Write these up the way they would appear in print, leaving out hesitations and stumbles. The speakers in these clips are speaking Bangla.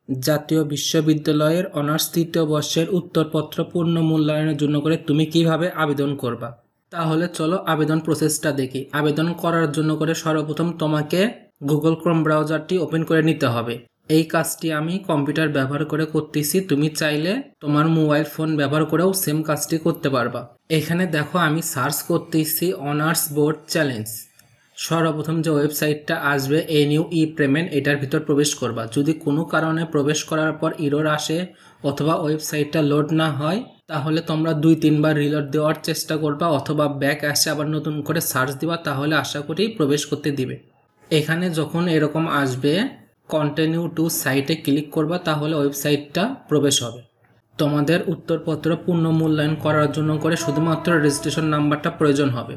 জাতীয় বিশ্ববিদ্যালয়ের অনার্স তৃতীয় বর্ষের উত্তরপত্র পূর্ণ মূল্যায়নের জন্য করে তুমি কিভাবে আবেদন করবা। তাহলে চলো আবেদন প্রসেসটা দেখি। আবেদন করার জন্য করে সর্বপ্রথম তোমাকে গুগল ক্রোম ব্রাউজারটি ওপেন করে নিতে হবে। এই কাজটি আমি কম্পিউটার ব্যবহার করে করতেছি, তুমি চাইলে তোমার মোবাইল ফোন ব্যবহার করেও সেম কাজটি করতে পারবা। এখানে দেখো আমি সার্চ করতেছি অনার্স বোর্ড চ্যালেঞ্জ। সর্বপ্রথম যে ওয়েবসাইটটা আসবে এনইউ ই পেমেন্ট, এটার ভিতর প্রবেশ করবা। যদি কোনো কারণে প্রবেশ করার পর এরর আসে অথবা ওয়েবসাইটটা লোড না হয়, তাহলে তোমরা 2-3 বার রিলোড দেওয়ার চেষ্টা করবা অথবা ব্যাক আসে আবার নতুন করে সার্চ দিবা, তাহলে আশা করি প্রবেশ করতে দিবে। এখানে যখন এরকম আসবে কন্টিনিউ টু সাইটে ক্লিক করবা, তাহলে ওয়েবসাইটটা প্রবেশ হবে। তোমাদের উত্তরপত্র পূর্ণ মূল্যায়ন করার জন্য করে শুধুমাত্র রেজিস্ট্রেশন নাম্বারটা প্রয়োজন হবে।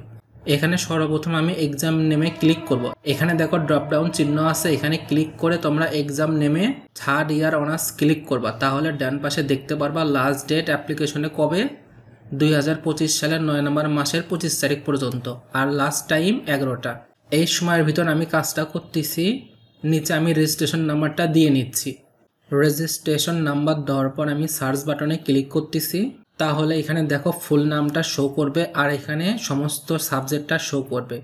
এখানে সর্বপ্রথম আমি এক্সাম নেমে ক্লিক করব। এখানে দেখো ড্রপ ডাউন চিহ্ন আছে, এখানে ক্লিক করে তোমরা এক্সাম নেমে থার্ড ইয়ার অনার্স ক্লিক করবা। তাহলে ডান পাশে দেখতে পারবা লাস্ট ডেট অ্যাপ্লিকেশনে কবে, 2025 সালের 9 নম্বর মাসের 25 তারিখ পর্যন্ত, আর লাস্ট টাইম 11টা। এই সময়ের ভিতর আমি কাজটা করতেছি। নিচে আমি রেজিস্ট্রেশন নাম্বারটা দিয়ে নিচ্ছি। রেজিস্ট্রেশন নাম্বার দেওয়ার পর আমি সার্চ বাটনে ক্লিক করতেছি। তাহলে এখানে দেখো ফুল নামটা শো করবে আর এখানে সমস্ত সাবজেক্টটা শো করবে।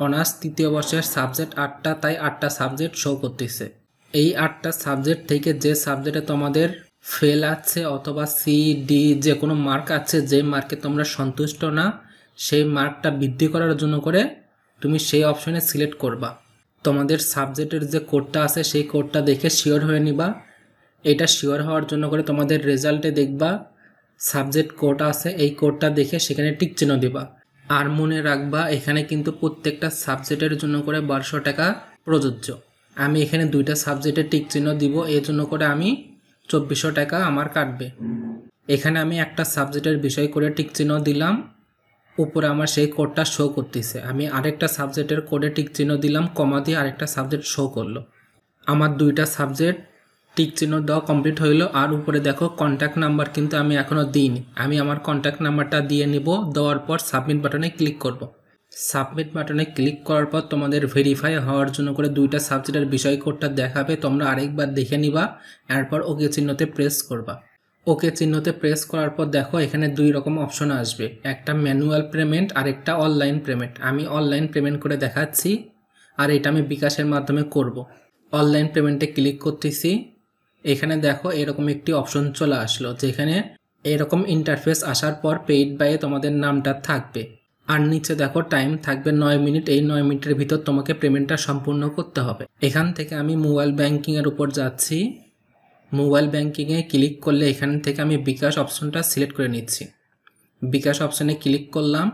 অনার্স তৃতীয় বর্ষের সাবজেক্ট 8টা, তাই 8টা সাবজেক্ট শো করতেছে। এই 8টা সাবজেক্ট থেকে যে সাবজেক্টে তোমাদের ফেল আছে অথবা সি ডি যে কোনো মার্ক আছে, যে মার্কে তোমরা সন্তুষ্ট না, সেই মার্কটা বৃদ্ধি করার জন্য করে তুমি সেই অপশনে সিলেক্ট করবা। তোমাদের সাবজেক্টের যে কোডটা আছে সেই কোডটা দেখে শিওর হয়ে নিবা। এটা শিওর হওয়ার জন্য করে তোমাদের রেজাল্টে দেখবা সাবজেক্ট কোড আছে, এই কোডটা দেখে সেখানে টিক চিহ্ন দিবা। আর মনে রাখবা এখানে কিন্তু প্রত্যেকটা সাবজেক্টের জন্য করে 1200 টাকা প্রযোজ্য। আমি এখানে 2টা সাবজেক্টে টিক চিহ্ন দিব, এর জন্য করে আমি 2400 টাকা আমার কাটবে। এখানে আমি একটা সাবজেক্টের বিষয় করে টিক চিহ্ন দিলাম, উপরে আমার সেই কোডটা শো করতেছে। আমি আরেকটা সাবজেক্টের কোডে টিক চিহ্ন দিলাম, কমা দিয়ে আরেকটা সাবজেক্ট শো করলো। আমার 2টা সাবজেক্ট টিক চিহ্ন দেওয়া কমপ্লিট হইলো। আর উপরে দেখো কন্ট্যাক্ট নাম্বার কিন্তু আমি এখনও দিইনি, আমি আমার কন্ট্যাক্ট নাম্বারটা দিয়ে নিব। দেওয়ার পর সাবমিট বাটনে ক্লিক করব। সাবমিট বাটনে ক্লিক করার পর তোমাদের ভেরিফাই হওয়ার জন্য করে 2টা সাবজেক্টের বিষয় কোডটা দেখাবে, তোমরা আরেকবার দেখে নিবা। এরপর ওকে চিহ্নতে প্রেস করবা। ওকে চিহ্নতে প্রেস করার পর দেখো এখানে 2 রকম অপশন আসবে, একটা ম্যানুয়াল পেমেন্ট আর একটা অনলাইন পেমেন্ট। আমি অনলাইন পেমেন্ট করে দেখাচ্ছি, আর এটা আমি বিকাশের মাধ্যমে করব। অনলাইন পেমেন্টে ক্লিক করতেছি। এখানে দেখো এরকম একটি অপশন চলে আসলো, যেখানে এরকম ইন্টারফেস আসার পর পেইড বাইয়ে তোমাদের নামটা থাকবে। আর নিচে দেখো টাইম থাকবে 9 মিনিট। এই 9 মিনিটের ভিতর তোমাকে পেমেন্টটা সম্পূর্ণ করতে হবে। এখান থেকে আমি মোবাইল ব্যাংকিংয়ের উপর যাচ্ছি। মোবাইল ব্যাংকিংয়ে ক্লিক করলে এখান থেকে আমি বিকাশ অপশনটা সিলেক্ট করে নিচ্ছি। বিকাশ অপশনে ক্লিক করলাম।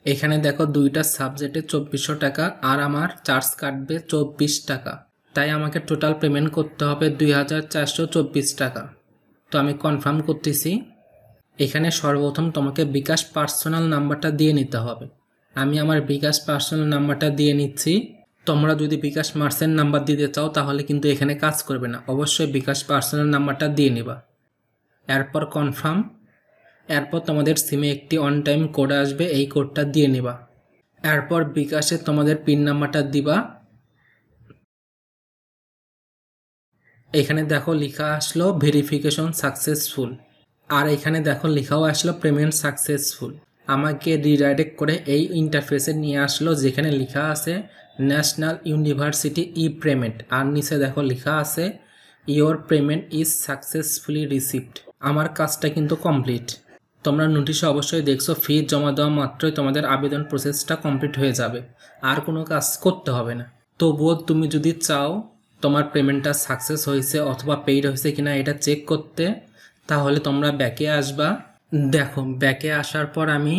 এখানে দেখো 2টা সাবজেক্টে 2400 টাকা আর আমার চার্জ কাটবে 24 টাকা, তাই আমাকে টোটাল পেমেন্ট করতে হবে 2424 টাকা। তো আমি কনফার্ম করতেছি। এখানে সর্বপ্রথম তোমাকে বিকাশ পার্সোনাল নাম্বারটা দিয়ে নিতে হবে। আমি আমার বিকাশ পার্সোনাল নাম্বারটা দিয়ে নিচ্ছি। তোমরা যদি বিকাশ মার্চেন্ট নাম্বার দিতে চাও তাহলে কিন্তু এখানে কাজ করবে না, অবশ্যই বিকাশ পার্সোনাল নাম্বারটা দিয়ে নিবা। এরপর কনফার্ম। এরপর তোমাদের সিমে একটি অন টাইম কোড আসবে, এই কোডটা দিয়ে নিবা। এরপর বিকাশে তোমাদের পিন নাম্বারটা দিবা। এখানে দেখো লেখা আসলো ভেরিফিকেশন সাকসেসফুল, আর এখানে দেখো লেখাও আসলো পেমেন্ট সাকসেসফুল। আমাকে রিডাইরেক্ট করে এই ইন্টারফেসে নিয়ে আসলো, যেখানে লেখা আছে ন্যাশনাল ইউনিভার্সিটি ই পেমেন্ট, আর নিচে দেখো লেখা আছে your payment is successfully received. আমার কাজটা কিন্তু কমপ্লিট। তোমরা নোটিশে অবশ্যই দেখছো ফি জমা দেওয়া মাত্রই তোমাদের আবেদন প্রসেসটা কমপ্লিট হয়ে যাবে, আর কোনো কাজ করতে হবে না। তবুও তুমি যদি চাও তোমার পেমেন্টটা সাকসেস হয়েছে অথবা পেইড হয়েছে কিনা এটা চেক করতে, তাহলে তোমরা ব্যাকে আসবা। দেখো ব্যাকে আসার পর আমি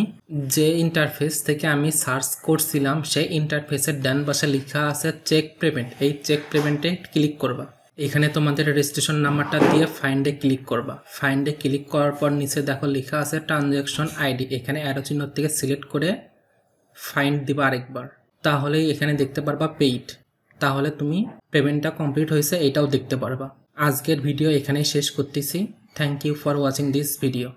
যে ইন্টারফেস থেকে আমি সার্চ করছিলাম সেই ইন্টারফেসের ডান পাশে লেখা আছে চেক পেমেন্ট। এই চেক পেমেন্টে ক্লিক করবা। এখানে তোমাদের রেজিস্ট্রেশন নাম্বারটা দিয়ে ফাইন্ডে ক্লিক করবা। ফাইন্ডে ক্লিক করার পর নিচে দেখো লেখা আছে ট্রানজ্যাকশন আইডি, এখানে অ্যারো চিহ্ন থেকে সিলেক্ট করে ফাইন্ড দিবা আরেকবার, তাহলেই এখানে দেখতে পারবা পেইড। তাহলে তুমি পেমেন্টটা কমপ্লিট হয়েছে এটাও দেখতে পারবা। আজকের ভিডিও এখানেই শেষ করতেছি। Thank you for watching this video.